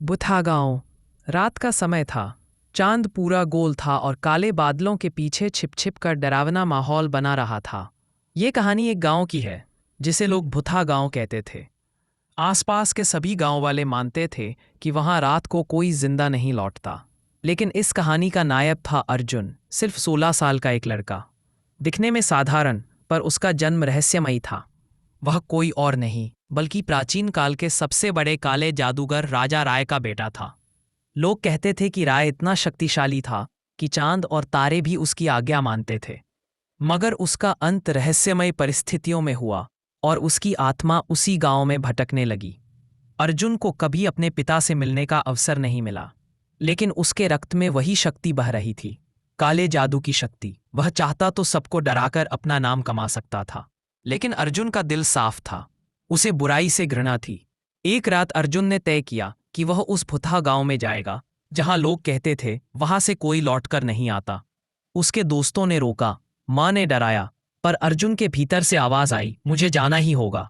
बुथा गांव। रात का समय था। चांद पूरा गोल था और काले बादलों के पीछे छिप छिप कर डरावना माहौल बना रहा था। ये कहानी एक गांव की है जिसे लोग भुथा गांव कहते थे। आसपास के सभी गांव वाले मानते थे कि वहां रात को कोई जिंदा नहीं लौटता। लेकिन इस कहानी का नायक था अर्जुन, सिर्फ 16 साल का एक लड़का। दिखने में साधारण, पर उसका जन्म रहस्यमयी था। वह कोई और नहीं बल्कि प्राचीन काल के सबसे बड़े काले जादूगर राजा राय का बेटा था। लोग कहते थे कि राय इतना शक्तिशाली था कि चांद और तारे भी उसकी आज्ञा मानते थे। मगर उसका अंत रहस्यमय परिस्थितियों में हुआ और उसकी आत्मा उसी गांव में भटकने लगी। अर्जुन को कभी अपने पिता से मिलने का अवसर नहीं मिला, लेकिन उसके रक्त में वही शक्ति बह रही थी, काले जादू की शक्ति। वह चाहता तो सबको डराकर अपना नाम कमा सकता था, लेकिन अर्जुन का दिल साफ था। उसे बुराई से घृणा थी। एक रात अर्जुन ने तय किया कि वह उस भुथा गांव में जाएगा जहां लोग कहते थे वहां से कोई लौटकर नहीं आता। उसके दोस्तों ने रोका, मां ने डराया, पर अर्जुन के भीतर से आवाज आई, मुझे जाना ही होगा।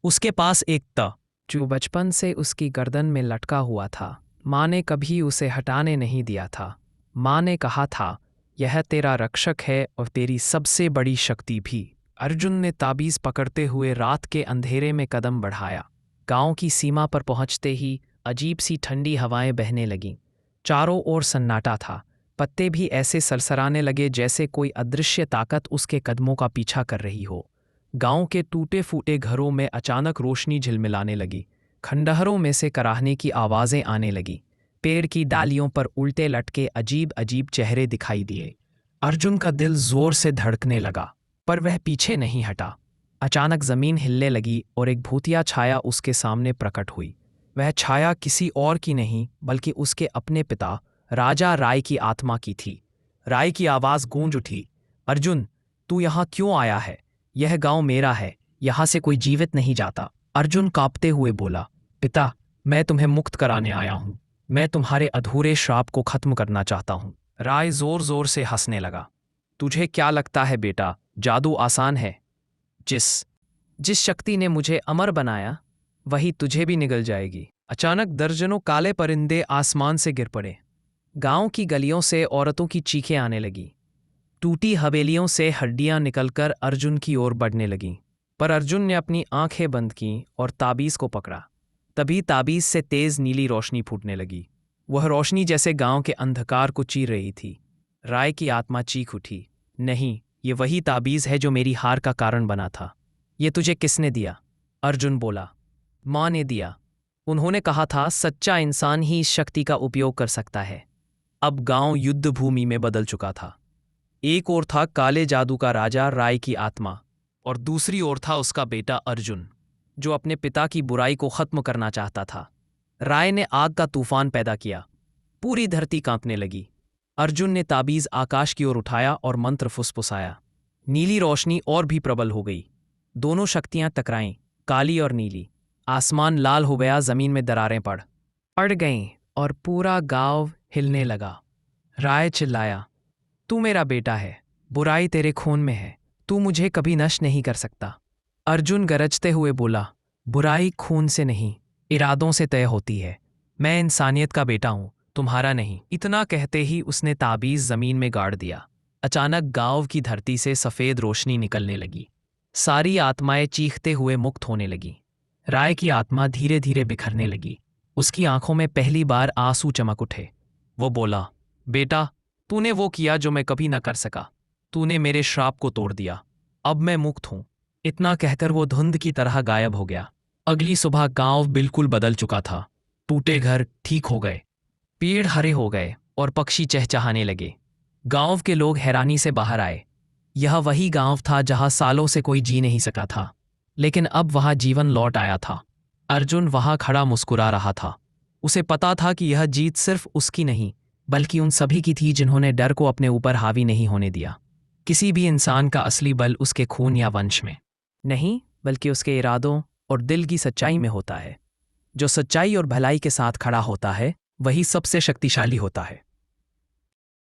उसके पास एक जो बचपन से उसकी गर्दन में लटका हुआ था। मां ने कभी उसे हटाने नहीं दिया था। मां ने कहा था, यह तेरा रक्षक है और तेरी सबसे बड़ी शक्ति भी। अर्जुन ने ताबीज पकड़ते हुए रात के अंधेरे में कदम बढ़ाया। गांव की सीमा पर पहुंचते ही अजीब सी ठंडी हवाएं बहने लगीं। चारों ओर सन्नाटा था। पत्ते भी ऐसे सरसराने लगे जैसे कोई अदृश्य ताकत उसके कदमों का पीछा कर रही हो। गांव के टूटे फूटे घरों में अचानक रोशनी झिलमिलाने लगी। खंडहरों में से कराहने की आवाजें आने लगी। पेड़ की डालियों पर उल्टे लटके अजीब अजीब चेहरे दिखाई दिए। अर्जुन का दिल जोर से धड़कने लगा, पर वह पीछे नहीं हटा। अचानक जमीन हिलने लगी और एक भूतिया छाया उसके सामने प्रकट हुई। वह छाया किसी और की नहीं बल्कि उसके अपने पिता राजा राय की आत्मा की थी। राय की आवाज गूंज उठी, अर्जुन, तू यहाँ क्यों आया है? यह गांव मेरा है, यहाँ से कोई जीवित नहीं जाता। अर्जुन कांपते हुए बोला, पिता, मैं तुम्हें मुक्त कराने आया हूँ। मैं तुम्हारे अधूरे श्राप को खत्म करना चाहता हूँ। राय जोर जोर से हंसने लगा। तुझे क्या लगता है बेटा, जादू आसान है? जिस शक्ति ने मुझे अमर बनाया वही तुझे भी निगल जाएगी। अचानक दर्जनों काले परिंदे आसमान से गिर पड़े। गांव की गलियों से औरतों की चीखें आने लगीं। टूटी हवेलियों से हड्डियां निकलकर अर्जुन की ओर बढ़ने लगीं। पर अर्जुन ने अपनी आंखें बंद कीं और ताबीज को पकड़ा। तभी ताबीज से तेज नीली रोशनी फूटने लगी। वह रोशनी जैसे गांव के अंधकार को चीर रही थी। राय की आत्मा चीख उठी, नहीं, ये वही ताबीज है जो मेरी हार का कारण बना था। ये तुझे किसने दिया? अर्जुन बोला, मां ने दिया। उन्होंने कहा था सच्चा इंसान ही इस शक्ति का उपयोग कर सकता है। अब गांव युद्ध भूमि में बदल चुका था। एक ओर था काले जादू का राजा राय की आत्मा और दूसरी ओर था उसका बेटा अर्जुन, जो अपने पिता की बुराई को खत्म करना चाहता था। राय ने आग का तूफान पैदा किया। पूरी धरती कांपने लगी। अर्जुन ने ताबीज आकाश की ओर उठाया और मंत्र फुसफुसाया। नीली रोशनी और भी प्रबल हो गई। दोनों शक्तियां टकराईं, काली और नीली। आसमान लाल हो गया, जमीन में दरारें पड़ गईं और पूरा गांव हिलने लगा। राय चिल्लाया, तू मेरा बेटा है, बुराई तेरे खून में है, तू मुझे कभी नष्ट नहीं कर सकता। अर्जुन गरजते हुए बोला, बुराई खून से नहीं, इरादों से तय होती है। मैं इंसानियत का बेटा हूं, तुम्हारा नहीं। इतना कहते ही उसने ताबीज जमीन में गाड़ दिया। अचानक गांव की धरती से सफेद रोशनी निकलने लगी। सारी आत्माएं चीखते हुए मुक्त होने लगी। राय की आत्मा धीरे धीरे बिखरने लगी। उसकी आंखों में पहली बार आंसू चमक उठे। वो बोला, बेटा, तूने वो किया जो मैं कभी न कर सका। तूने मेरे श्राप को तोड़ दिया। अब मैं मुक्त हूं। इतना कहकर वो धुंध की तरह गायब हो गया। अगली सुबह गांव बिल्कुल बदल चुका था। टूटे घर ठीक हो गए, पेड़ हरे हो गए और पक्षी चहचहाने लगे। गांव के लोग हैरानी से बाहर आए। यह वही गांव था जहां सालों से कोई जी नहीं सका था, लेकिन अब वहां जीवन लौट आया था। अर्जुन वहां खड़ा मुस्कुरा रहा था। उसे पता था कि यह जीत सिर्फ उसकी नहीं बल्कि उन सभी की थी जिन्होंने डर को अपने ऊपर हावी नहीं होने दिया। किसी भी इंसान का असली बल उसके खून या वंश में नहीं बल्कि उसके इरादों और दिल की सच्चाई में होता है। जो सच्चाई और भलाई के साथ खड़ा होता है वही सबसे शक्तिशाली होता है।